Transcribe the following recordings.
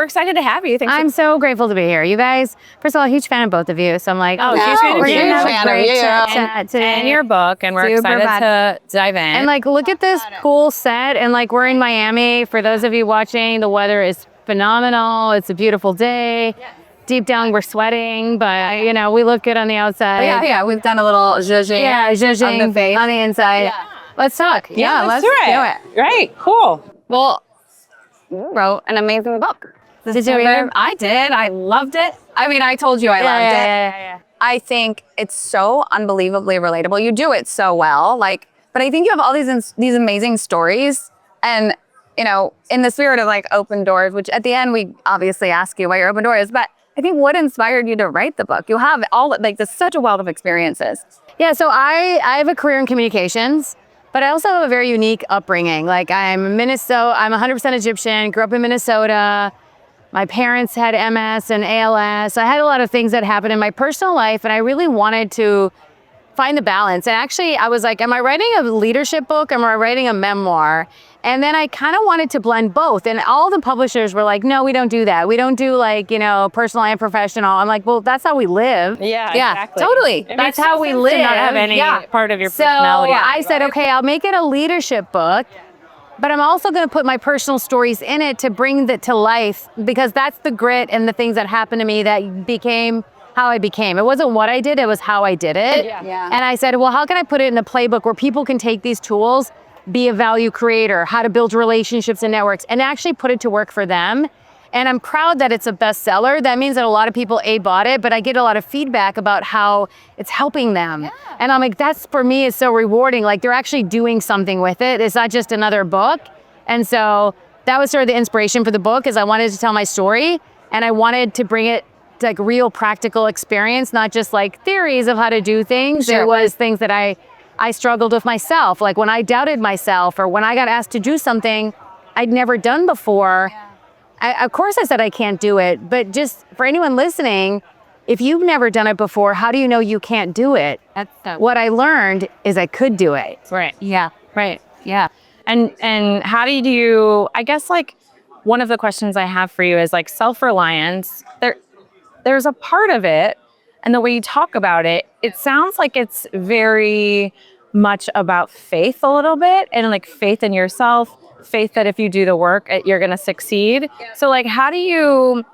we're excited to have you. I'm so grateful to be here. You guys, first of all, a huge fan of both of you. So I'm like, huge fan of you. Chat today. And your book, and we're excited to dive in. And like, look at this cool set. And like, we're in Miami. For those of you watching, the weather is phenomenal. It's a beautiful day. Deep down, we're sweating, but you know, we look good on the outside. Yeah, we've done a little zhuzhing on the face. On the inside. Yeah. Let's talk. Yeah, let's do it. Right, cool. Well, you wrote an amazing book. Did you read it? I did. I loved it. I mean, I told you I loved it. Yeah. I think it's so unbelievably relatable. You do it so well. Like, but I think you have all these amazing stories, and you know, in the spirit of like open doors, which at the end we obviously ask you what your open door is, but I think what inspired you to write the book? You have such a wealth of experiences. Yeah, so I have a career in communications, but I also have a very unique upbringing. Like I'm 100% Egyptian, grew up in Minnesota. My parents had MS and ALS. I had a lot of things that happened in my personal life, and I really wanted to find the balance. And actually, I was like, am I writing a leadership book? Am I writing a memoir? And then I kind of wanted to blend both. And all the publishers were like, no, we don't do that. We don't do like, you know, personal and professional. I'm like, well, that's how we live. Yeah, exactly. Totally. That's how we live. To not have any part of your So personality. I said, okay, I'll make it a leadership book, but I'm also going to put my personal stories in it to bring that to life, because that's the grit and the things that happened to me that became how I became. It wasn't what I did, it was how I did it. Yeah. And I said, well, how can I put it in a playbook where people can take these tools, be a value creator, how to build relationships and networks, and actually put it to work for them. And I'm proud that it's a bestseller. That means that a lot of people bought it, but I get a lot of feedback about how it's helping them. Yeah. And I'm like, that's for me is so rewarding. Like they're actually doing something with it. It's not just another book. And so that was sort of the inspiration for the book, is I wanted to tell my story, and I wanted to bring it to like real practical experience, not just like theories of how to do things. Sure. There was things that I struggled with myself. Like when I doubted myself, or when I got asked to do something I'd never done before. Of course I said I can't do it, but just for anyone listening, if you've never done it before, how do you know you can't do it? What I learned is I could do it. Right. Yeah. Right. Yeah. And how do you, I guess like one of the questions I have for you is like self-reliance. There's a part of it, and the way you talk about it, it sounds like it's very much about faith a little bit, and like faith in yourself, faith that if you do the work, you're going to succeed. Yeah. So like, how do you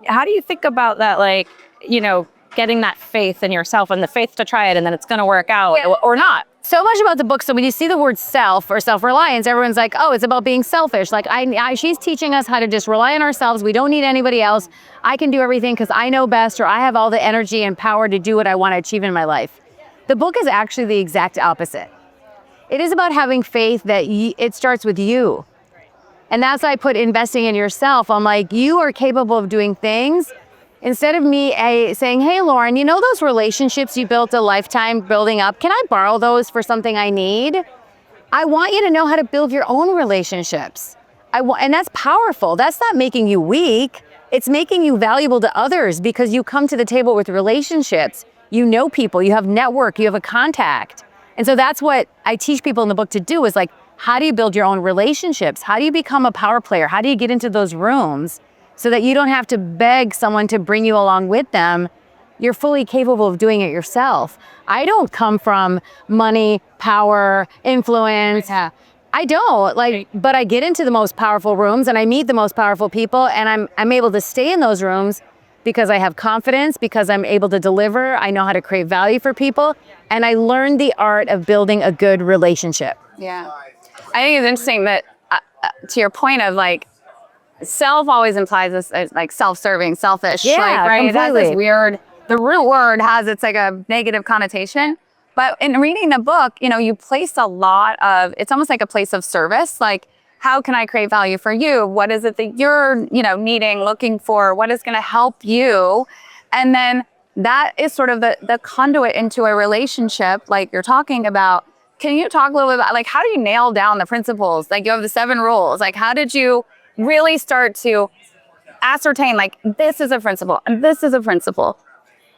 think about that? Like, you know, getting that faith in yourself and the faith to try it, and then it's going to work out or not. So much about the book. So when you see the word self or self-reliance, everyone's like, oh, it's about being selfish. Like she's teaching us how to just rely on ourselves. We don't need anybody else. I can do everything because I know best, or I have all the energy and power to do what I want to achieve in my life. The book is actually the exact opposite. It is about having faith that it starts with you. And that's why I put investing in yourself. I'm like, you are capable of doing things. Instead of me saying, hey, Lauren, you know those relationships you built a lifetime building up? Can I borrow those for something I need? I want you to know how to build your own relationships. And that's powerful. That's not making you weak. It's making you valuable to others, because you come to the table with relationships. You know people, you have network, you have a contact. And so that's what I teach people in the book to do, is like, how do you build your own relationships? How do you become a power player? How do you get into those rooms so that you don't have to beg someone to bring you along with them? You're fully capable of doing it yourself. I don't come from money, power, influence. Yeah. I don't but I get into the most powerful rooms and I meet the most powerful people, and I'm able to stay in those rooms because I have confidence, because I'm able to deliver. I know how to create value for people, and I learned the art of building a good relationship. Yeah. I think it's interesting that to your point of like, self always implies this as like self-serving, selfish. Yeah, like, right? completely. It has this weird, the root word has, it's like a negative connotation. But in reading the book, you know, you place a lot of, it's almost like a place of service. Like, how can I create value for you? What is it that you're, you know, needing, looking for? What is going to help you? And then that is sort of the conduit into a relationship like you're talking about. Can you talk a little bit about, like, how do you nail down the principles? Like, you have the 7 rules. Like, how did you really start to ascertain, like, this is a principle and this is a principle?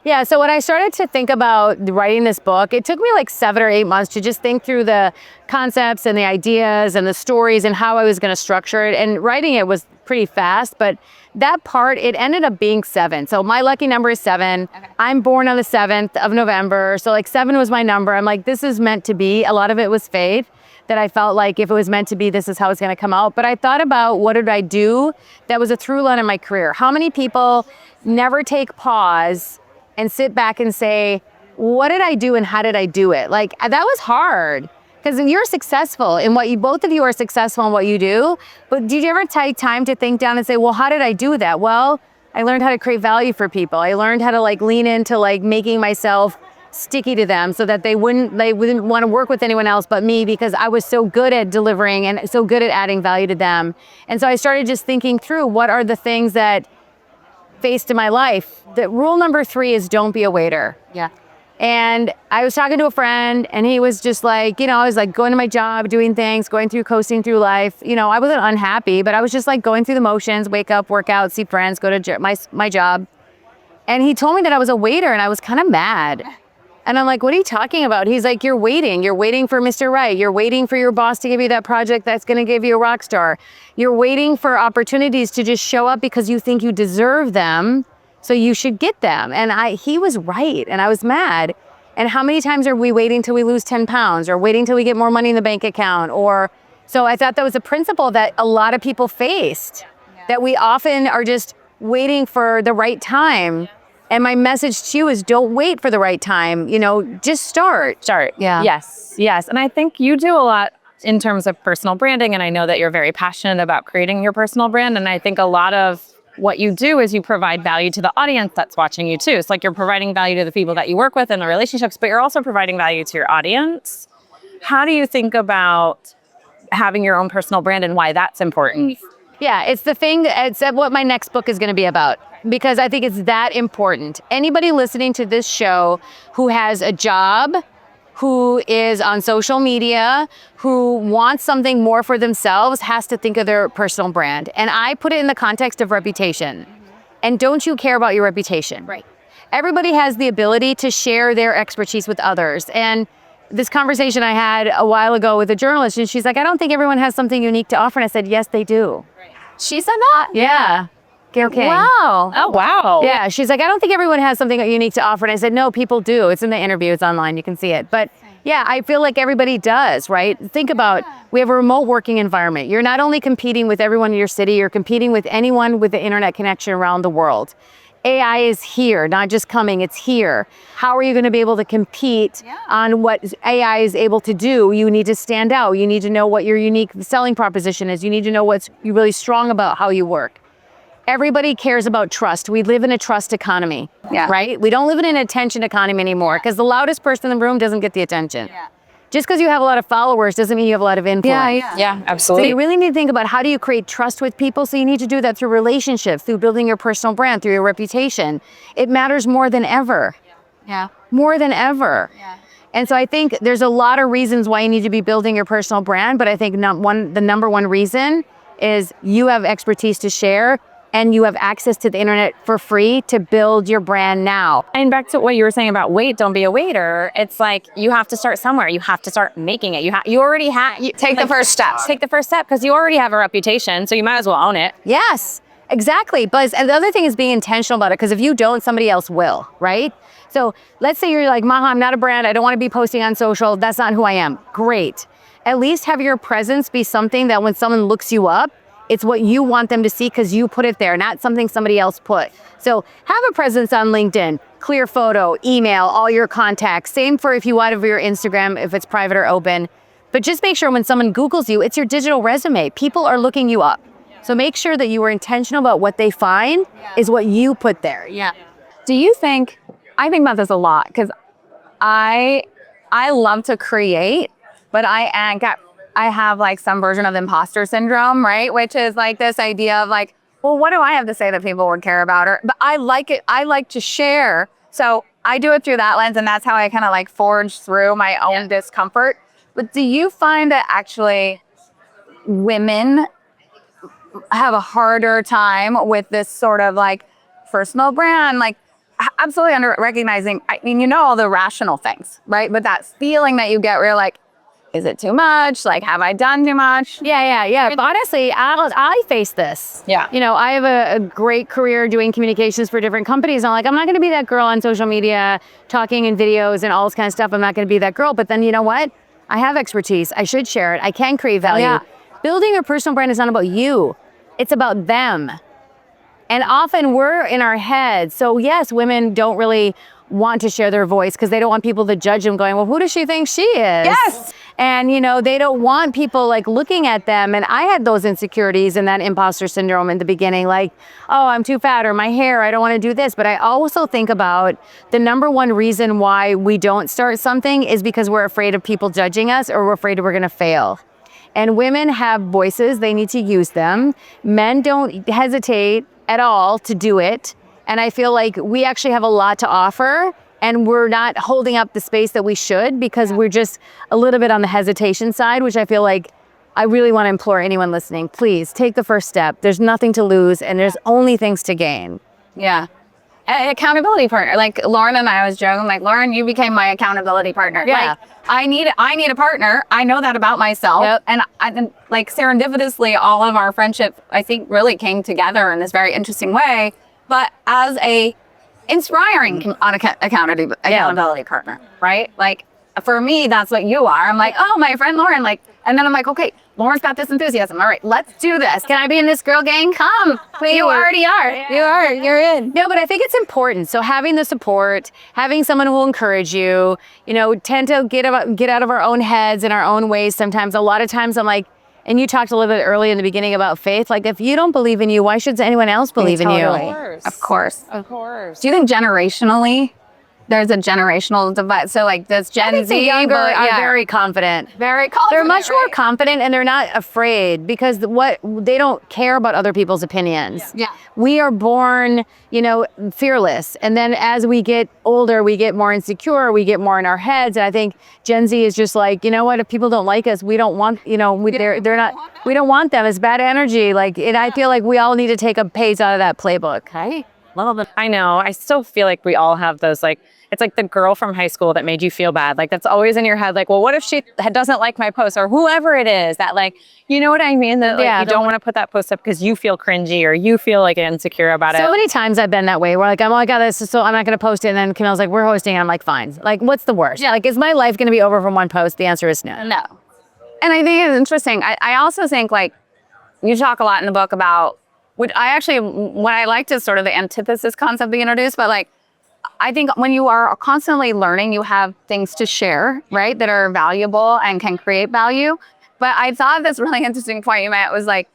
Yeah, so when I started to think about writing this book, it took me like 7 or 8 months to just think through the concepts and the ideas and the stories and how I was going to structure it. And writing it was pretty fast, but that part, it ended up being 7. So my lucky number is 7. Okay. I'm born on the 7th of November. So like 7 was my number. I'm like, this is meant to be. A lot of it was faith that I felt like if it was meant to be, this is how it's going to come out. But I thought about what did I do that was a through line in my career. How many people never take pause and sit back and say, what did I do and how did I do it? Like, that was hard because you're successful in what you, both of you are successful in what you do, but did you ever take time to think down and say, well, how did I do that? Well, I learned how to create value for people. I learned how to like lean into like making myself sticky to them so that they wouldn't want to work with anyone else but me because I was so good at delivering and so good at adding value to them. And so I started just thinking through what are the things that faced in my life. The rule number 3 is don't be a waiter. Yeah. And I was talking to a friend and he was just like, you know, I was like going to my job, doing things, coasting through life. You know, I wasn't unhappy, but I was just like going through the motions, wake up, work out, see friends, go to my job. And he told me that I was a waiter and I was kind of mad. And I'm like, what are you talking about? He's like, you're waiting for Mr. Right. You're waiting for your boss to give you that project that's going to give you a rock star. You're waiting for opportunities to just show up because you think you deserve them. So you should get them. And he was right. And I was mad. And how many times are we waiting till we lose 10 pounds or waiting till we get more money in the bank account? So I thought that was a principle that a lot of people faced, that we often are just waiting for the right time. And my message to you is don't wait for the right time, you know, just start. Yeah. Yes. And I think you do a lot in terms of personal branding. And I know that you're very passionate about creating your personal brand. And I think a lot of what you do is you provide value to the audience that's watching you too. It's like you're providing value to the people that you work with and the relationships, but you're also providing value to your audience. How do you think about having your own personal brand and why that's important? Yeah, it's what my next book is going to be about. Because I think it's that important. Anybody listening to this show who has a job, who is on social media, who wants something more for themselves has to think of their personal brand. And I put it in the context of reputation. And don't you care about your reputation? Right. Everybody has the ability to share their expertise with others. And this conversation I had a while ago with a journalist, and she's like, I don't think everyone has something unique to offer. And I said, yes, they do. Right. She said that? Yeah. Gail King. Wow. Oh, wow. Yeah, she's like, I don't think everyone has something unique to offer. And I said, no, people do. It's in the interview. It's online. You can see it. But yeah, I feel like everybody does, right? Think about, we have a remote working environment. You're not only competing with everyone in your city, you're competing with anyone with the internet connection around the world. AI is here, not just coming, it's here. How are you going to be able to compete on what AI is able to do? You need to stand out. You need to know what your unique selling proposition is. You need to know what's really strong about how you work. Everybody cares about trust. We live in a trust economy, right? We don't live in an attention economy anymore because the loudest person in the room doesn't get the attention. Yeah. Just because you have a lot of followers doesn't mean you have a lot of influence. Yeah, absolutely. So you really need to think about how do you create trust with people. So you need to do that through relationships, through building your personal brand, through your reputation. It matters more than ever. Yeah. More than ever. Yeah. And so I think there's a lot of reasons why you need to be building your personal brand, but I think the number one reason is you have expertise to share and you have access to the internet for free to build your brand now. And back to what you were saying about don't be a waiter. It's like you have to start somewhere. You have to start making it. You already have. Take the first step. Take the first step because you already have a reputation, so you might as well own it. Yes, exactly. But and the other thing is being intentional about it because if you don't, somebody else will, right? So let's say you're like, Maha, I'm not a brand. I don't want to be posting on social. That's not who I am. Great. At least have your presence be something that when someone looks you up, it's what you want them to see because you put it there, not something somebody else put. So have a presence on LinkedIn, clear photo, email, all your contacts. Same for if you want over your Instagram, if it's private or open. But just make sure when someone Googles you, it's your digital resume. People are looking you up. So make sure that you are intentional about what they find is what you put there. Yeah. Do you think, I think about this a lot because I love to create, but I have like some version of imposter syndrome, right? Which is like this idea of like, well, what do I have to say that people would care about? But I like it. I like to share. So I do it through that lens. And that's how I kind of like forge through my own discomfort. But do you find that actually women have a harder time with this sort of like personal brand? Like absolutely under recognizing, I mean, you know, all the rational things, right? But that feeling that you get where you're like, is it too much? Like, have I done too much? Yeah. But honestly, I face this. Yeah. You know, I have a great career doing communications for different companies. I'm not going to be that girl on social media talking in videos and all this kind of stuff. I'm not going to be that girl. But then you know what? I have expertise. I should share it. I can create value. Yeah. Building a personal brand is not about you. It's about them. And often we're in our heads. So yes, women don't really want to share their voice because they don't want people to judge them going, well, who does she think she is? Yes. And, you know, they don't want people like looking at them. And I had those insecurities and that imposter syndrome in the beginning, like, oh, I'm too fat or my hair, I don't want to do this. But I also think about the number one reason why we don't start something is because we're afraid of people judging us or we're afraid we're going to fail. And women have voices, they need to use them. Men don't hesitate at all to do it. And I feel like we actually have a lot to offer and we're not holding up the space that we should because we're just a little bit on the hesitation side, which I feel like I really want to implore anyone listening, please take the first step. There's nothing to lose and there's only things to gain. Yeah. An accountability partner. Like Lauren and I was joking, like, Lauren, you became my accountability partner. Yeah. Like, I need a partner. I know that about myself. Yep. And like serendipitously, all of our friendship, I think, really came together in this very interesting way. But as a inspiring accountability partner, right? Like for me, that's what you are. I'm like, oh, my friend Lauren, like, and then I'm like, okay, Lauren's got this enthusiasm. All right, let's do this. Can I be in this girl gang? Come. You already are. Yeah. You're in. No, but I think it's important. So having the support, having someone who will encourage you, you know, tend to get out of our own heads and our own ways. Sometimes, a lot of times I'm like, and you talked a little bit early in the beginning about faith. Like, if you don't believe in you, why should anyone else believe in you? Of course. Do you think generationally, there's a generational divide? So like this Gen Z younger but, are very confident. very confident. They're much more right? confident and they're not afraid because they don't care about other people's opinions. Yeah. We are born, you know, fearless. And then as we get older, we get more insecure, we get more in our heads. And I think Gen Z is just like, you know what, if people don't like us, we don't want, you know, we don't want them. It's bad energy. Like, and I feel like we all need to take a page out of that playbook. Right? Love it. I know. I still feel like we all have those, like, it's like the girl from high school that made you feel bad. Like, that's always in your head. Like, well, what if she doesn't like my post, or whoever it is that, like, you know what I mean? That like, you don't want to put that post up because you feel cringy or you feel like insecure about it. So many times I've been that way where like, oh my God, this is so I'm not going to post it. And then Camille's like, we're hosting. And I'm like, fine. Like, what's the worst? Yeah. Like, is my life going to be over from one post? The answer is no. No. And I think it's interesting. I also think, like, you talk a lot in the book about, what I liked is sort of the antithesis concept being introduced, but like, I think when you are constantly learning, you have things to share, right, that are valuable and can create value. But I thought this really interesting point you made was like,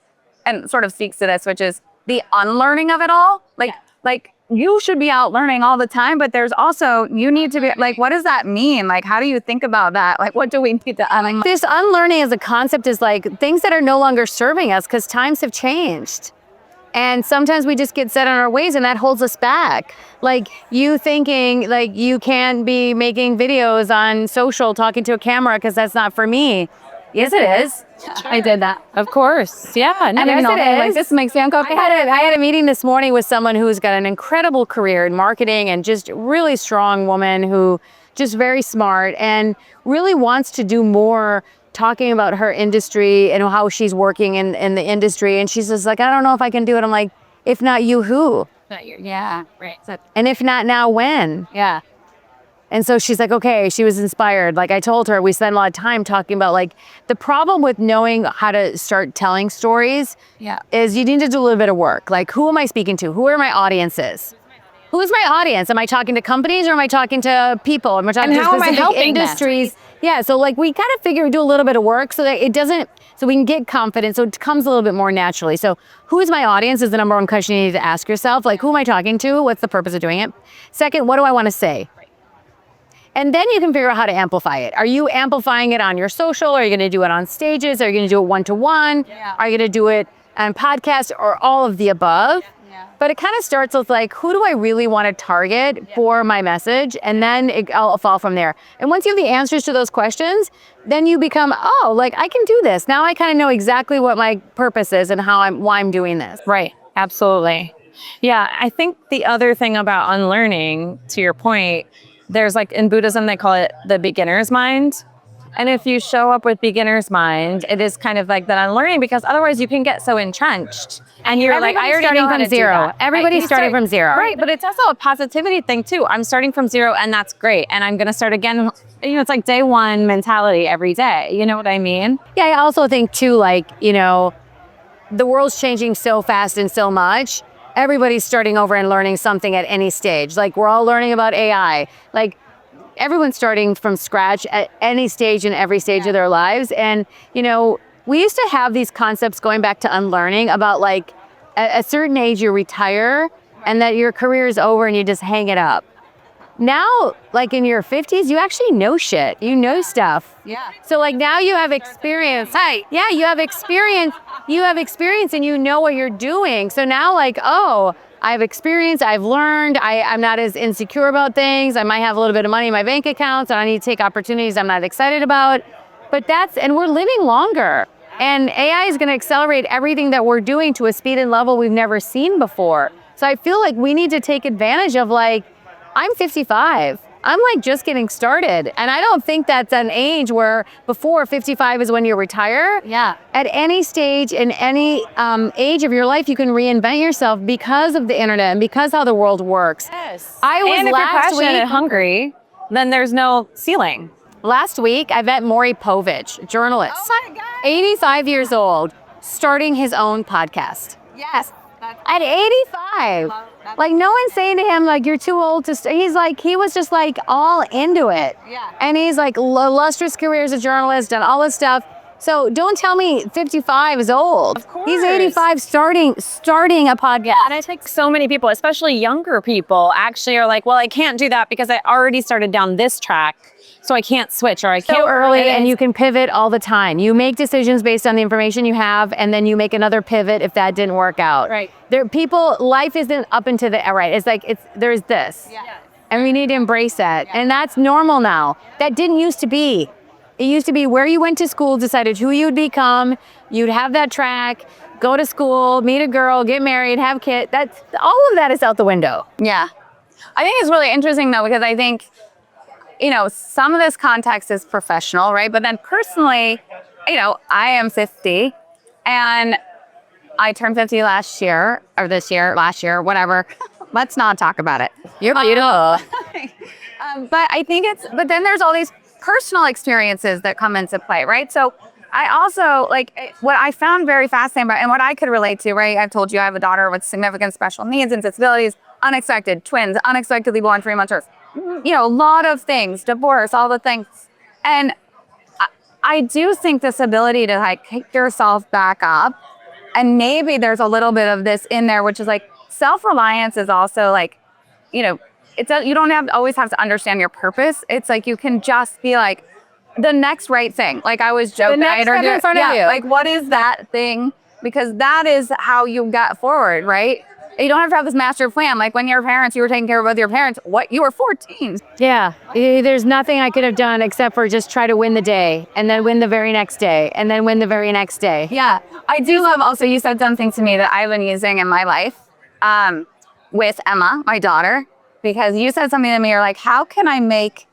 and sort of speaks to this, which is the unlearning of it all. Like you should be out learning all the time, but there's also, you need to be like, what does that mean? Like, how do you think about that? Like, what do we need to unlearn? This unlearning as a concept is like things that are no longer serving us because times have changed. And sometimes we just get set on our ways and that holds us back. Like you thinking like you can't be making videos on social talking to a camera because that's not for me. Yes, it is. I did that. Of course. Yeah. No, And yes, it is. Like, this makes me uncomfortable. I had a meeting this morning with someone who's got an incredible career in marketing and just really strong woman who just very smart and really wants to do more talking about her industry and how she's working in the industry. And she's just like, I don't know if I can do it. I'm like, if not you, who? Yeah, right. And if not now, when? Yeah. And so she's like, okay, she was inspired. Like I told her, we spent a lot of time talking about like the problem with knowing how to start telling stories is you need to do a little bit of work. Like, who am I speaking to? Who are my audiences? Who's my audience? Am I talking to companies or am I talking to people? Am I talking to specific industries? Yeah, so like we kind of do a little bit of work so that it doesn't, so we can get confident, so it comes a little bit more naturally. So who's my audience is the number one question you need to ask yourself. Like, who am I talking to? What's the purpose of doing it? Second, what do I want to say? And then you can figure out how to amplify it. Are you amplifying it on your social? Are you going to do it on stages? Are you going to do it one-to-one? Yeah. Are you going to do it on podcasts or all of the above? But it kind of starts with like, who do I really want to target for my message? And then I'll fall from there. And once you have the answers to those questions, then you become, oh, like I can do this. Now I kind of know exactly what my purpose is and why I'm doing this. Right. Absolutely. Yeah, I think the other thing about unlearning, to your point, there's like in Buddhism, they call it the beginner's mind. And if you show up with beginner's mind, it is kind of like that unlearning, because otherwise you can get so entrenched. And you're like, I already starting know how from to do zero. that. Everybody's starting from zero. Right, but it's also a positivity thing too. I'm starting from zero and that's great. And I'm going to start again. You know, it's like day one mentality every day. You know what I mean? Yeah, I also think too, like, you know, the world's changing so fast and so much. Everybody's starting over and learning something at any stage. Like, we're all learning about AI. Like, everyone's starting from scratch at any stage in every stage of their lives. And, you know, we used to have these concepts going back to unlearning about like at a certain age you retire and that your career is over and you just hang it up. Now, like in your 50s, you actually know shit. You know stuff. Yeah. So like now you have experience. Right. Yeah, you have experience. You have experience and you know what you're doing. So now like, oh, I have experience, I've learned, I'm not as insecure about things. I might have a little bit of money in my bank account, so I need to take opportunities I'm not excited about. But and we're living longer. And AI is gonna accelerate everything that we're doing to a speed and level we've never seen before. So I feel like we need to take advantage of like, I'm 55. I'm like just getting started. And I don't think that's an age where before 55 is when you retire. Yeah. At any stage, in any age of your life, you can reinvent yourself because of the internet and because how the world works. Yes. I was and if you're last passionate week, and hungry, then there's no ceiling. last week, I met Maury Povich, journalist, Oh my God. 85 years old, starting his own podcast. Yes. At 85. Like, no one's saying to him, like, you're too old to He's like, he was just like all into it. Yeah. And he's like, illustrious career as a journalist and all this stuff. So don't tell me 55 is old. Of course. He's 85 starting a podcast. And I think so many people, especially younger people, actually are like, well, I can't do that because I already started down this track, so I can't switch, or I can't. So early, and you can pivot all the time. You make decisions based on the information you have, and then you make another pivot if that didn't work out. Right. Life isn't up into the right. It's like there's this, and we need to embrace that, and that's normal now. That didn't used to be. It used to be where you went to school, decided who you'd become. You'd have that track, go to school, meet a girl, get married, have kids. That's all of that is out the window. Yeah. I think it's really interesting though, because I think, you know, some of this context is professional, right? But then personally, you know, I am 50 and I turned 50 last year, whatever. Let's not talk about it. You're beautiful. But I think but then there's all these personal experiences that come into play, right? So I also, like, what I found very fascinating about, and what I could relate to, right? I've told you I have a daughter with significant special needs and disabilities, unexpected twins, unexpectedly born 3 months early. You know, a lot of things, divorce, all the things. And I do think this ability to like pick yourself back up, and maybe there's a little bit of this in there, which is like self-reliance is also like, you know, you don't always have to understand your purpose. It's like you can just be like the next right thing. Like I was joking. The next step in front of you. Like what is that thing? Because that is how you got forward, right? You don't have to have this master plan. Like when your parents, you were taking care of both your parents. You were 14. Yeah, there's nothing I could have done except for just try to win the day and then win the very next day and then win the very next day. Yeah, I do love also, you said something to me that I've been using in my life with Emma, my daughter, because you said something to me, you're like, how can I make,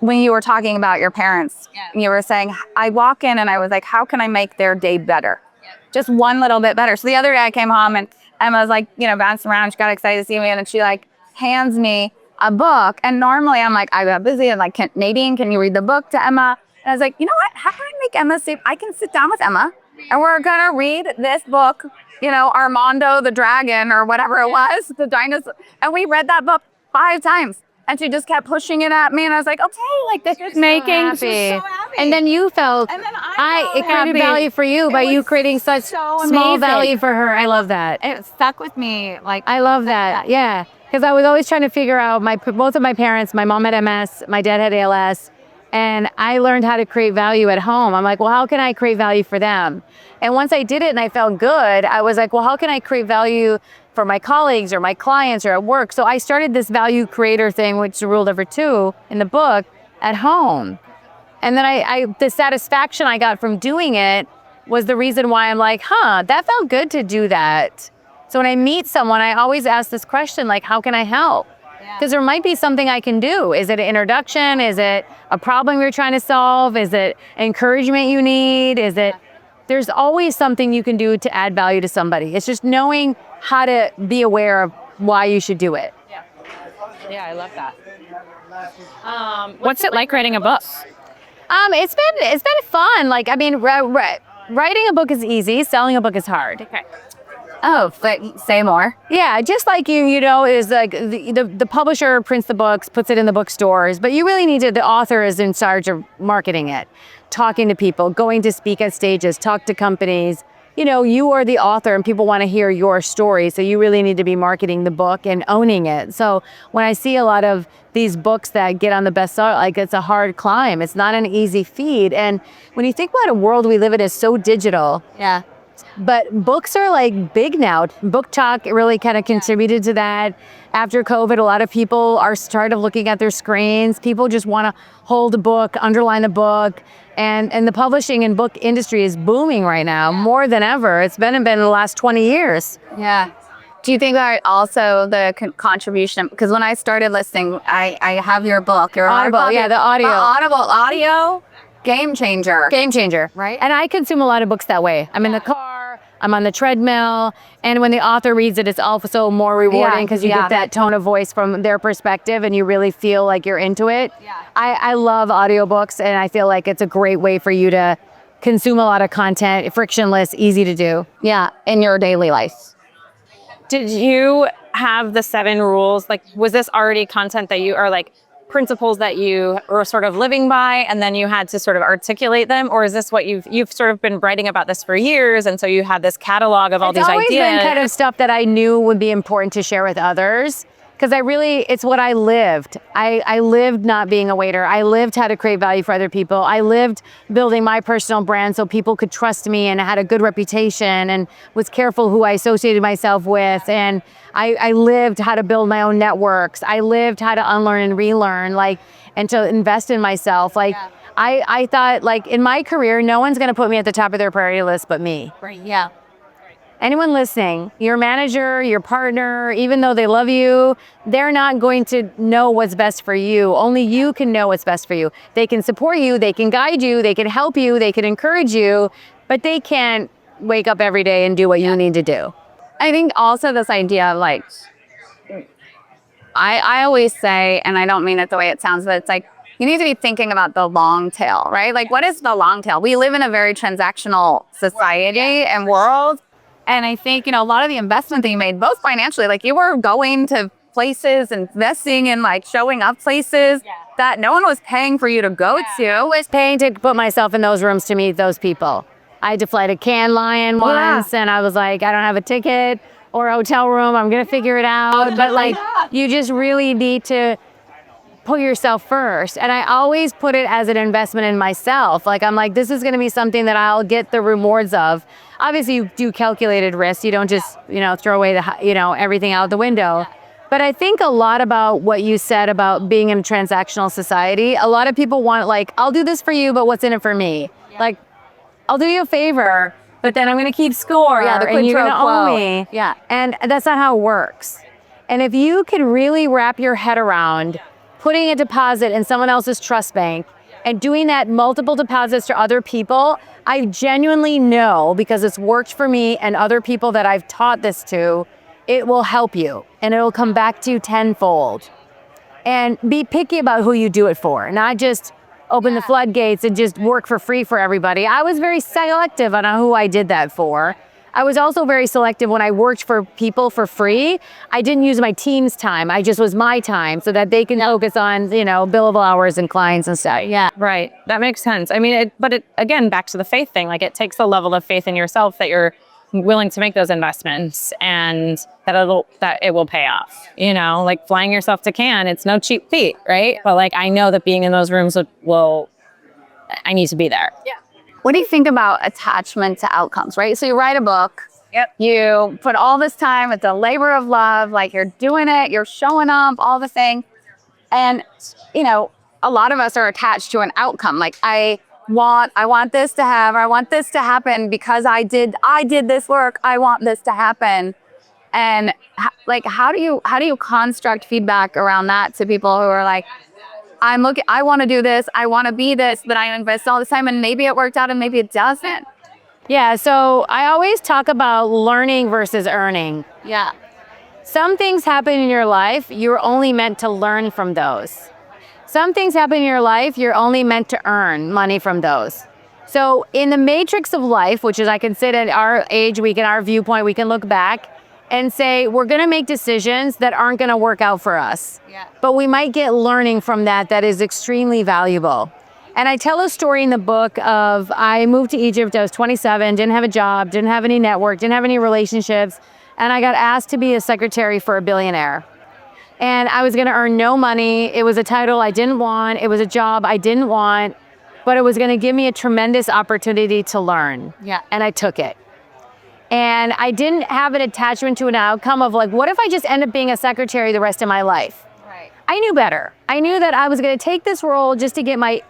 when you were talking about your parents, you were saying, I walk in and I was like, how can I make their day better? Just one little bit better. So the other day I came home and Emma was like, you know, bouncing around. She got excited to see me. And then she like hands me a book. And normally I'm like, I got busy. And like, Nadine, can you read the book to Emma? And I was like, you know what? How can I make Emma say, I can sit down with Emma and we're going to read this book, you know, Armando the Dragon or whatever it was, the dinosaur. And we read that book 5 times. And she just kept pushing it at me. And I was like, okay, like this is making. So happy. And then you felt, And then it created value for you by you creating such small amazing. value for her. I love that. It stuck with me. Like, I love that. Yeah. Because I was always trying to figure out both of my parents, my mom had MS, my dad had ALS. And I learned how to create value at home. I'm like, well, how can I create value for them? And once I did it and I felt good, I was like, well, how can I create value for my colleagues or my clients or at work? So I started this value creator thing, which is rule number 2 in the book, at home. And then the satisfaction I got from doing it was the reason why I'm like, that felt good to do that. So when I meet someone, I always ask this question, like, how can I help? Because there might be something I can do. Is it an introduction? Is it a problem you're trying to solve? Is it encouragement you need? There's always something you can do to add value to somebody. It's just knowing how to be aware of why you should do it. Yeah, I love that. What's it like writing a book? It's been fun. Like, I mean, writing a book is easy. Selling a book is hard. Okay. Oh, but say more. Yeah, just like is like the publisher prints the books, puts it in the bookstores, but you really need to, the author is in charge of marketing it, talking to people, going to speak at stages, talk to companies. You are the author and people want to hear your story, so you really need to be marketing the book and owning it. So when I see a lot of these books that get on the bestseller, like, it's a hard climb. It's not an easy feat. And when you think about a world we live in is so digital. Yeah. But books are like big now. Book Talk really kind of contributed to that. After COVID, a lot of people are started looking at their screens. People just want to hold a book, underline a book. And the publishing and book industry is booming right now, more than ever. It's been in the last 20 years. Yeah. Do you think that also the contribution, because when I started listening, I have your book, your Audible, yeah, the audio. Audio, game changer. Game changer. Right. And I consume a lot of books that way. I'm in the car, I'm on the treadmill, and when the author reads it, it's also more rewarding because you get that tone of voice from their perspective and you really feel like you're into it. Yeah. I love audiobooks, and I feel like it's a great way for you to consume a lot of content, frictionless, easy to do. Yeah, in your daily life. Did you have the 7 rules? Like, was this already content that you are like principles that you were sort of living by and then you had to sort of articulate them? Or is this what you've sort of been writing about this for years and so you had this catalog of all these ideas? It's always been kind of stuff that I knew would be important to share with others. Because it's what I lived. I lived not being a waiter. I lived how to create value for other people. I lived building my personal brand so people could trust me and had a good reputation and was careful who I associated myself with. And I lived how to build my own networks. I lived how to unlearn and relearn, and to invest in myself. I thought, in my career, no one's gonna put me at the top of their priority list but me. Right. Yeah. Anyone listening, your manager, your partner, even though they love you, they're not going to know what's best for you. Only you can know what's best for you. They can support you, they can guide you, they can help you, they can encourage you, but they can't wake up every day and do what you need to do. I think also this idea of I always say, and I don't mean it the way it sounds, but it's you need to be thinking about the long tail, right? What is the long tail? We live in a very transactional society and world. And I think, a lot of the investment that you made, both financially, you were going to places, investing in showing up places that no one was paying for you to go to. I was paying to put myself in those rooms to meet those people. I had to fly to Cannes Lion once, and I was like, I don't have a ticket or a hotel room. I'm going to figure it out. But you just really need to put yourself first. And I always put it as an investment in myself. I'm like, this is going to be something that I'll get the rewards of. Obviously, you do calculated risk. You don't just, throw away everything out the window. But I think a lot about what you said about being in a transactional society. A lot of people want I'll do this for you, but what's in it for me? I'll do you a favor, but then I'm going to keep score. Yeah, and you're going to owe me. Yeah. And that's not how it works. And if you can really wrap your head around putting a deposit in someone else's trust bank and doing that multiple deposits to other people, I genuinely know, because it's worked for me and other people that I've taught this to, it will help you and it will come back to you tenfold. And be picky about who you do it for, not just open the floodgates and just work for free for everybody. I was very selective on who I did that for. I was also very selective when I worked for people for free. I didn't use my team's time. I just was my time so that they can focus on, billable hours and clients and stuff. Yeah. Right. That makes sense. I mean, again, back to the faith thing, it takes a level of faith in yourself that you're willing to make those investments and that it will pay off. Flying yourself to Cannes, it's no cheap feat, right? But I know that being in those rooms I need to be there. Yeah. What do you think about attachment to outcomes, right? So you write a book, you put all this time, it's a labor of love, you're doing it, you're showing up, all the thing. And, a lot of us are attached to an outcome. I want this to want this to happen because I did this work. I want this to happen. And how do you construct feedback around that to people who are like, I want to do this, I want to be this, but I invest all this time and maybe it worked out and maybe it doesn't. Yeah, so I always talk about learning versus earning. Yeah. Some things happen in your life, you're only meant to learn from those. Some things happen in your life, you're only meant to earn money from those. So in the matrix of life, which is I can sit at our age, our viewpoint, we can look back and say, we're gonna make decisions that aren't gonna work out for us. Yeah. But we might get learning from that is extremely valuable. And I tell a story in the book of, I moved to Egypt, I was 27, didn't have a job, didn't have any network, didn't have any relationships, and I got asked to be a secretary for a billionaire. And I was gonna earn no money, it was a title I didn't want, it was a job I didn't want, but it was gonna give me a tremendous opportunity to learn. Yeah. And I took it. And I didn't have an attachment to an outcome of like, what if I just end up being a secretary the rest of my life? Right. I knew better. I knew that I was gonna take this role just to get my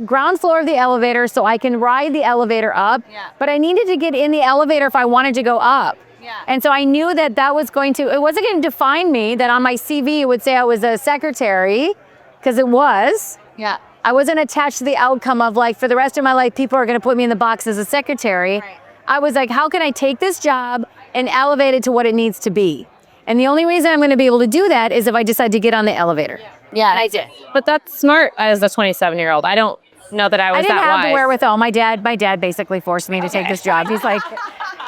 ground floor of the elevator so I can ride the elevator up, but I needed to get in the elevator if I wanted to go up. Yeah. And so I knew that it wasn't gonna define me, that on my CV it would say I was a secretary, because it was. Yeah. I wasn't attached to the outcome of like, for the rest of my life, people are gonna put me in the box as a secretary. Right. I was like, how can I take this job and elevate it to what it needs to be? And the only reason I'm gonna be able to do that is if I decide to get on the elevator. Yeah. And I did. But that's smart as a 27-year-old. I don't know that I was I didn't that have wise. the wherewithal. My dad basically forced me to take this job. He's like,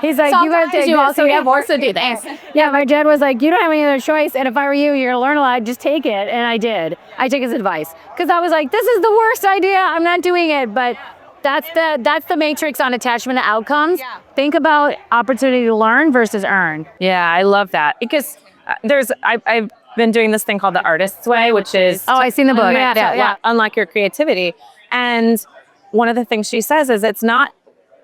you gotta take you this. also get forced to do this. Yeah, my dad was like, you don't have any other choice, and if I were you, you're gonna learn a lot, just take it. And I did. I took his advice. Because I was like, this is the worst idea, I'm not doing it. But that's the matrix on attachment to outcomes. Yeah. Think about opportunity to learn versus earn. Yeah, I love that. Because I've been doing this thing called the artist's way, which is I've seen the book. unlock your creativity. And one of the things she says is it's not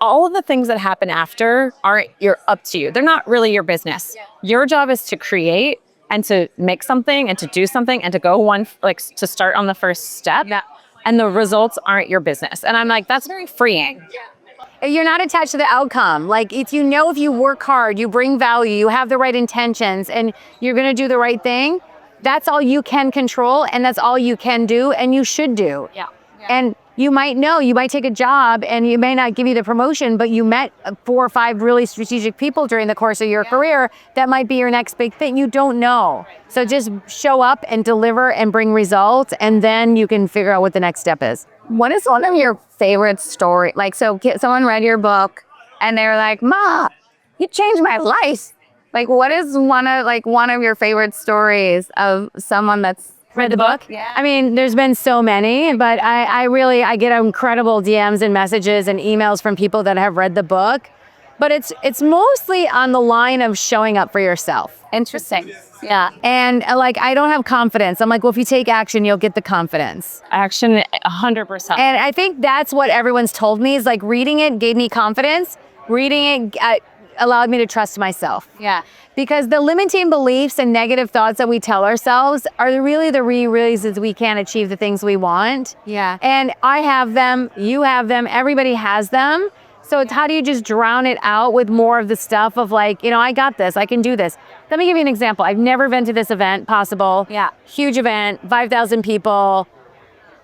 all of the things that happen after you're up to you. They're not really your business. Yeah. Your job is to create and to make something and to do something and to go to start on the first step. Yeah. And the results aren't your business. And I'm like, that's very freeing. Yeah. You're not attached to the outcome. Like if you work hard, you bring value, you have the right intentions, and you're gonna do the right thing, that's all you can control and that's all you can do and you should do. Yeah. And you might take a job and you may not give you the promotion, but you met 4 or 5 really strategic people during the course of your career. That might be your next big thing. You don't know. So just show up and deliver and bring results, and then you can figure out what the next step is. What is one of your favorite stories? Like, so someone read your book and they were like, Ma, you changed my life. Like, what is one of your favorite stories of someone that's read the book? Yeah. I mean, there's been so many, but I get incredible DMs and messages and emails from people that have read the book. But it's mostly on the line of showing up for yourself. Interesting. Yeah. And I don't have confidence. I'm like, well, if you take action, you'll get the confidence. Action, 100%. And I think that's what everyone's told me is like reading it gave me confidence. Reading it allowed me to trust myself. Yeah. Because the limiting beliefs and negative thoughts that we tell ourselves are really the reasons we can't achieve the things we want. Yeah. And I have them, you have them, everybody has them. So it's how do you just drown it out with more of the stuff of like, I got this, I can do this. Let me give you an example. I've never been to this event possible. Yeah. Huge event, 5,000 people.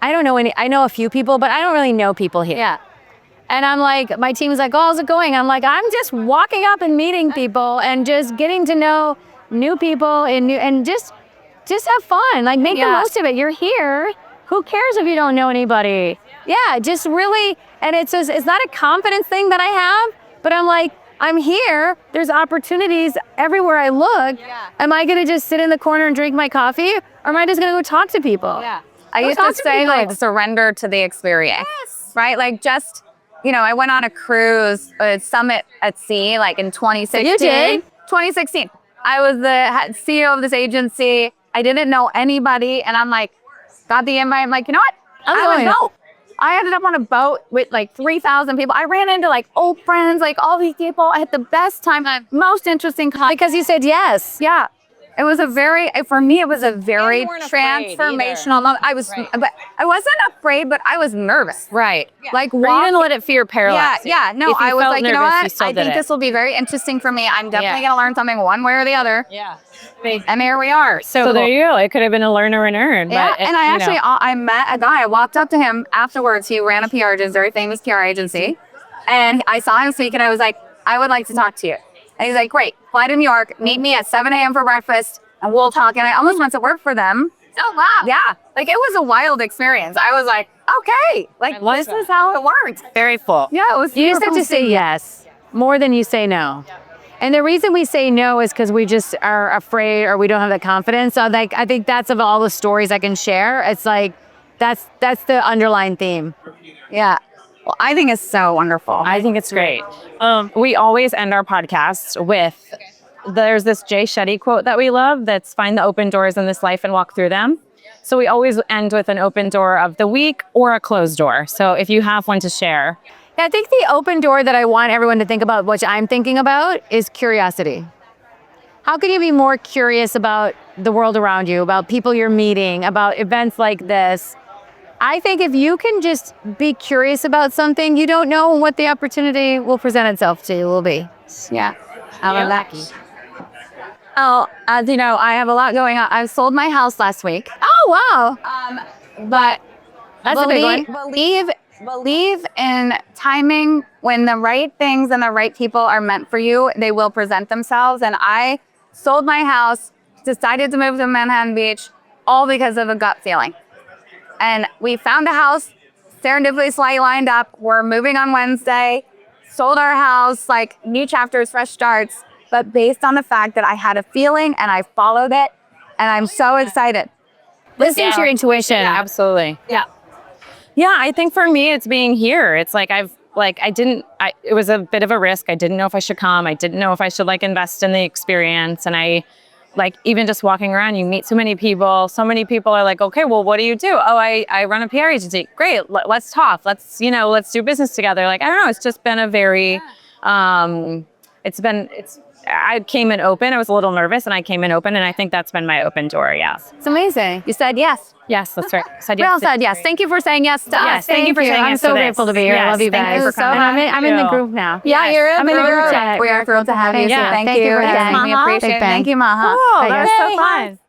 I know a few people, but I don't really know people here. Yeah. And I'm like, my team's like, oh, how's it going? I'm like, I'm just walking up and meeting people and just getting to know new people and just have fun. Like make the most of it. You're here. Who cares if you don't know anybody? Yeah, just really, and it's not a confidence thing that I have, but I'm like, I'm here. There's opportunities everywhere I look. Yeah. Am I gonna just sit in the corner and drink my coffee? Or am I just gonna go talk to people? Yeah. I used to say like surrender to the experience. Yes. Right? Like just, I went on a cruise, a summit at sea, like in 2016. You did? 2016. I was the CEO of this agency. I didn't know anybody. And I'm like, got the invite. I'm like, you know what? I'm going to go. I ended up on a boat with like 3,000 people. I ran into like old friends, like all these people. I had the best time, most interesting Because you said yes. Yeah. It was for me, it was a very you weren't afraid transformational moment. But I wasn't afraid, but I was nervous. Right. Like, Or you didn't let it fear paralyze you. Yeah. No, If you I was felt like, you know nervous, you what? still I did think it. this will be very interesting for me. I'm definitely going to learn something one way or the other. Yeah. And here we are. So there you go. It could have been a learn or an earn. Yeah, But and I met a guy. I walked up to him afterwards. He ran a PR agency, very famous PR agency. And I saw him speak and I was like, I would like to talk to you. And he's like, great, fly to New York, meet me at 7 a.m. for breakfast, and we'll talk. And I almost went to work for them. Oh, wow. Yeah, like it was a wild experience. I was like, okay, like this is how it works. very full. Yeah, it was. You just super have to cool. say yes more than you say no. And the reason we say no is because we just are afraid or we don't have the confidence. So like, I think that's of all the stories I can share. It's like, that's the underlying theme. Yeah. Well, I think it's so wonderful. I think it's great. We always end our podcast with, there's this Jay Shetty quote that we love that's find the open doors in this life and walk through them. So we always end with an open door of the week or a closed door. So if you have one to share. I think the open door that I want everyone to think about, which I'm thinking about, is curiosity. How can you be more curious about the world around you, about people you're meeting, about events like this? I think if you can just be curious about something, you don't know what the opportunity will present itself to you will be. Yeah. I'm lucky. Oh, as you know, I have a lot going on. I sold my house last week. Oh, wow. But That's a big one. Believe in timing. When the right things and the right people are meant for you, they will present themselves. And I sold my house, decided to move to Manhattan Beach, all because of a gut feeling. And we found a house, serendipitously lined up. We're moving on Wednesday, sold our house, like new chapters, fresh starts, but based on the fact that I had a feeling and I followed it. And I'm so excited. Listen to your intuition. Yeah, absolutely. Yeah. Yeah, I think for me, it's being here. It's like it was a bit of a risk. I didn't know if I should come. I didn't know if I should invest in the experience. And I even just walking around, you meet so many people. So many people are like, okay, well, what do you do? Oh, I run a PR agency. Great. Let's talk. Let's do business together. I don't know. It's just been a very, I came in open. I was a little nervous and I came in open and I think that's been my open door. Yes. It's amazing. You said yes. Yes, that's right. We all said yes. Thank you for saying yes to us. Yes, thank you for saying I'm yes so to this. grateful to be here. I Yes, love you thank guys. you for coming. I'm in the group now. Yeah, you're in I'm in the group group. chat. We are thrilled to have you. Yeah, So thank thank you you for again. having We me. appreciate it. Big bang. Thank you, Maha. Oh, Bye, that was guys. so fun.